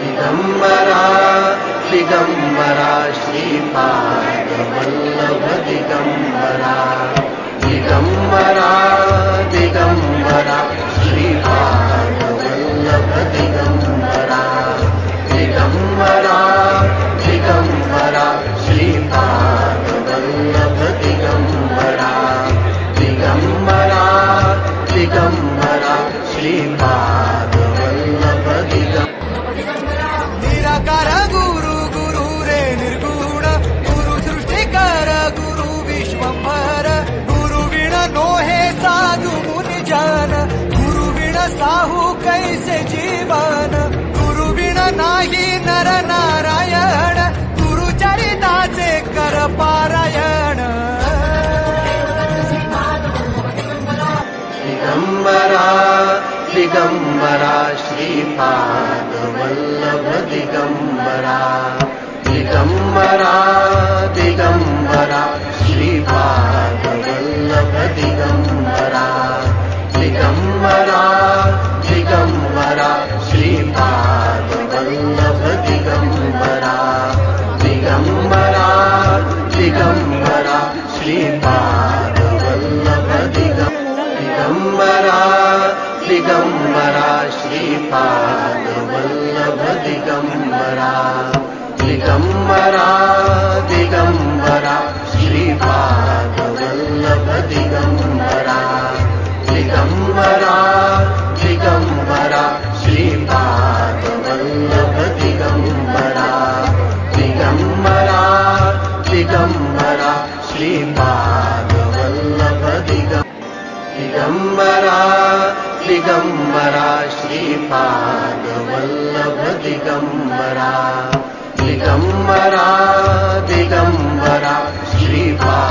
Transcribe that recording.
दिगंबरा दिगंबरा श्रीपाद वल्लभ दिगंबरा दिगंबरा दिगंबरा श्रीपाद वल्लभ दिगंबरा दिगंबरा दिगंबरा श्रीपाद वल्लभ दिगंबरा दिगंबरा दिगंबरा श्रीपाद वल्लभ दिगंबरा निराकार गुरु गुरु रे निर्गुण गुरु सृष्टिकर गुरु विश्वंभर गुरु विण नोहे साधु मुनि जन गुरु विण साहू कैसे जीवन गुरु विण नाही नर नारायण गुरु चरिताचे कर पारायण दिगंबरा दिगंबरा श्रीपाद वल्लभ दिगंबरा दिगंबरा दिगंबरा श्रीपाद वल्लभ दिगंबरा दिगंबरा दिगंबरा श्रीपाद वल्लभ दिगंबरा दिगंबरा दिगंबरा श्रीपाद वल्लभ दिगंबरा दिगंबरा श्रीपाद वल्लभ दिगंबरा दिगंबरा दिगंबरा श्रीपाद वल्लभ दिगंबरा दिगंबरा दिगंबरा श्रीपाद वल्लभ दिगंबरा दिगंबरा दिगंबरा श्रीपाद वल्लभ दिगंबरा दिगंबरा श्रीपाद वल्लभ दिगंबरा दिगंबरा दिगंबरा श्रीपाद